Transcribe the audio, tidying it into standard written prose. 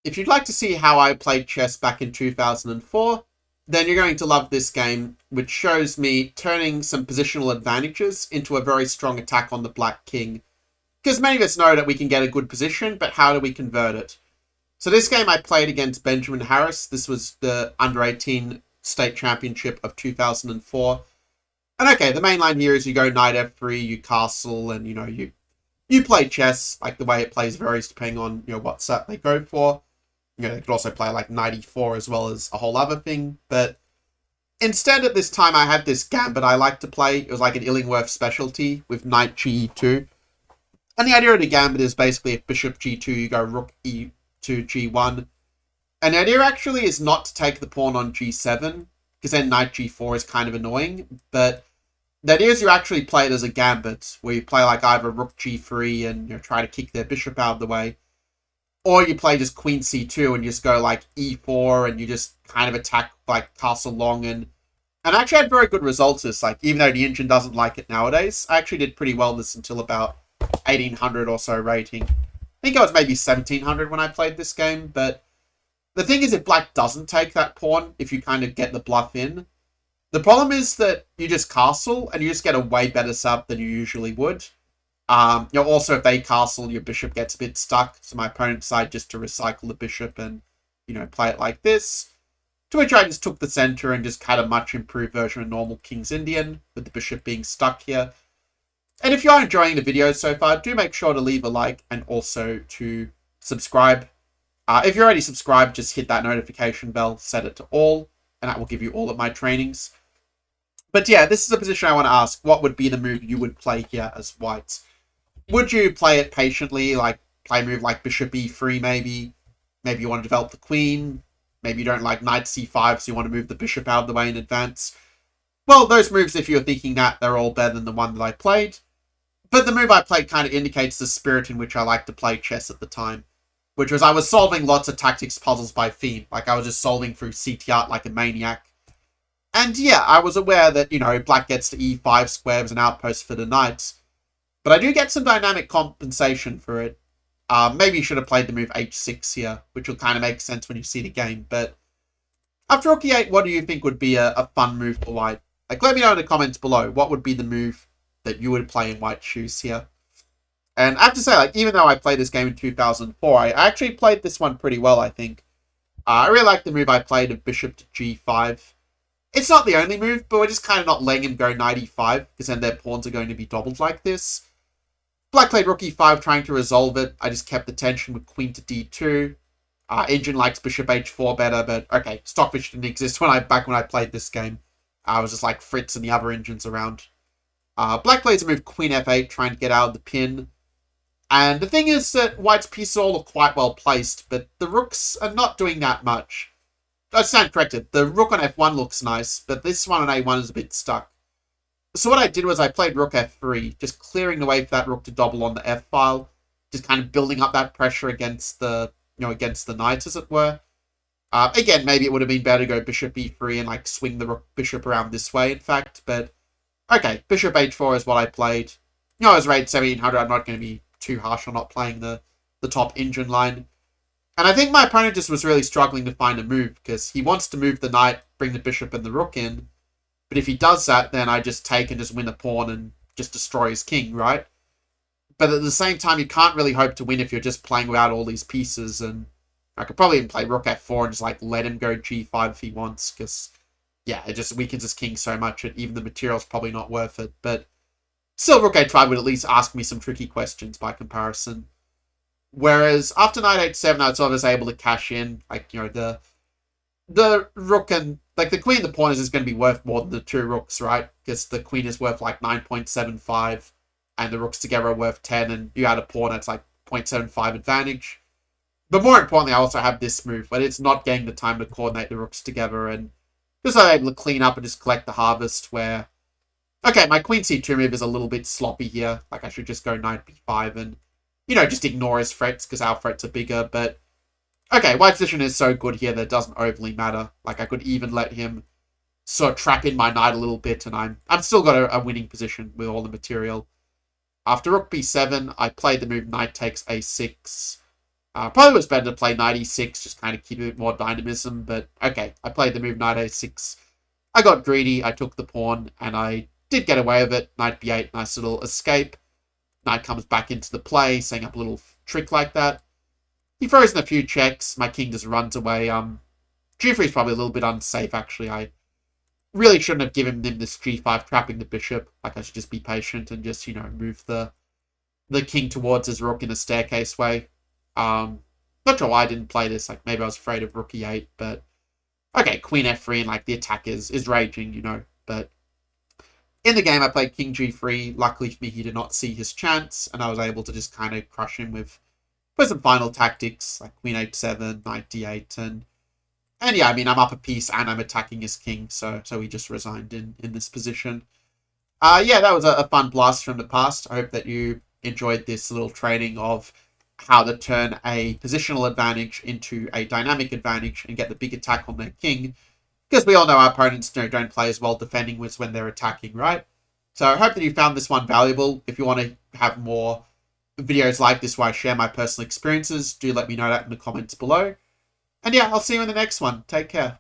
If you'd like to see how I played chess back in 2004, then you're going to love this game, which shows me turning some positional advantages into a very strong attack on the black king. Because many of us know that we can get a good position, but how do we convert it? So this game I played against Benjamin Harris. This was the under-18 state championship of 2004. And okay, the main line here is you go knight f3, you castle, and you play chess. Like the way it plays varies depending on what set they go for. They could also play like knight e4 as well as a whole other thing. But instead at this time I had this gambit I like to play. It was like an Illingworth specialty with knight g2. And the idea of the gambit is basically if bishop g2, you go rook e2 g1. And the idea actually is not to take the pawn on g7, because then knight g4 is kind of annoying. But the idea is you actually play it as a gambit, where you play like either rook g3 and try to kick their bishop out of the way. Or you play just queen c2 and just go like e4 and you just kind of attack like castle long. And I actually had very good results this, like even though the engine doesn't like it nowadays, I actually did pretty well this until about 1800 or so rating. I think I was maybe 1700 when I played this game, but the thing is if black doesn't take that pawn, if you kind of get the bluff in, the problem is that you just castle and you just get a way better setup than you usually would. Also, if they castle, your bishop gets a bit stuck. So my opponent decided just to recycle the bishop and, play it like this. To which I just took the center and just had a much improved version of normal King's Indian, with the bishop being stuck here. And if you are enjoying the video so far, do make sure to leave a like and also to subscribe. If you're already subscribed, just hit that notification bell, set it to all, and that will give you all of my trainings. But yeah, this is a position I want to ask. What would be the move you would play here as whites? Would you play it patiently, like play a move like bishop e3 maybe? Maybe you want to develop the queen. Maybe you don't like knight c5, so you want to move the bishop out of the way in advance. Well, those moves, if you're thinking that, they're all better than the one that I played. But the move I played kind of indicates the spirit in which I liked to play chess at the time. Which was I was solving lots of tactics puzzles by theme. Like I was just solving through CT art like a maniac. And yeah, I was aware that, black gets to e5 square as an outpost for the knights. But I do get some dynamic compensation for it. Maybe you should have played the move h6 here, which will kind of make sense when you see the game. But after rook e8, what do you think would be a fun move for white? Like, let me know in the comments below. What would be the move that you would play in white shoes here? And I have to say, like, even though I played this game in 2004, I actually played this one pretty well, I think. I really like the move I played of bishop to g5. It's not the only move, but we're just kind of not letting him go knight e5, because then their pawns are going to be doubled like this. Black played rook e5, trying to resolve it. I just kept the tension with queen to d2. Engine likes bishop h4 better, but okay, Stockfish didn't exist back when I played this game. I was just like Fritz and the other engines around. Black plays a move queen f8, trying to get out of the pin. And the thing is that white's pieces all look quite well placed, but the rooks are not doing that much. I stand corrected. The rook on f1 looks nice, but this one on a1 is a bit stuck. So what I did was I played rook f3, just clearing the way for that rook to double on the f file, just kind of building up that pressure against the against the knights, as it were. Again, maybe it would have been better to go bishop e3 and like swing the rook bishop around this way, in fact. But okay, bishop h4 is what I played. I was rated 1700. I'm not going to be too harsh on not playing the top engine line. And I think my opponent just was really struggling to find a move, because he wants to move the knight, bring the bishop and the rook in. But if he does that, then I just take and just win a pawn and just destroy his king, right? But at the same time, you can't really hope to win if you're just playing without all these pieces. And I could probably even play rook f4 and just like let him go g5 if he wants, because yeah, it just weakens his king so much that even the material's probably not worth it. But still, rook h5 would at least ask me some tricky questions by comparison. Whereas after knight h7, I was always able to cash in, like, the rook and, like, the queen and the pawn is just going to be worth more than the two rooks, right? Because the queen is worth, like, 9.75, and the rooks together are worth 10, and you add a pawn that's, like, 0.75 advantage. But more importantly, I also have this move, but it's not getting the time to coordinate the rooks together, and just I'm able to clean up and just collect the harvest, where, okay, my queen c2 move is a little bit sloppy here. Like, I should just go knight b5 and, just ignore his threats, because our threats are bigger, but okay, white's position is so good here that it doesn't overly matter. Like, I could even let him sort of trap in my knight a little bit, and I'm still got a winning position with all the material. After rook b7, I played the move knight takes a6. Probably was better to play knight e6, just kind of keep a bit more dynamism, but okay, I played the move knight a6. I got greedy, I took the pawn, and I did get away with it. Knight b8, nice little escape. Knight comes back into the play, setting up a little trick like that. He throws in a few checks, my king just runs away. G3 is probably a little bit unsafe, actually. I really shouldn't have given him this g5, trapping the bishop. Like, I should just be patient and just, move the king towards his rook in a staircase way. Not sure why I didn't play this. Like, maybe I was afraid of rook e8, but okay, queen f3, and like the attack is raging, But in the game, I played king g3. Luckily for me, he did not see his chance, and I was able to just kind of crush him with some final tactics, like queen h7, knight d8, and yeah, I mean, I'm up a piece and I'm attacking his king, so he just resigned in this position. Yeah, that was a fun blast from the past. I hope that you enjoyed this little training of how to turn a positional advantage into a dynamic advantage and get the big attack on their king. Because we all know our opponents don't play as well defending as when they're attacking, right? So I hope that you found this one valuable. If you want to have more videos like this where I share my personal experiences, do let me know that in the comments below. And yeah, I'll see you in the next one. Take care.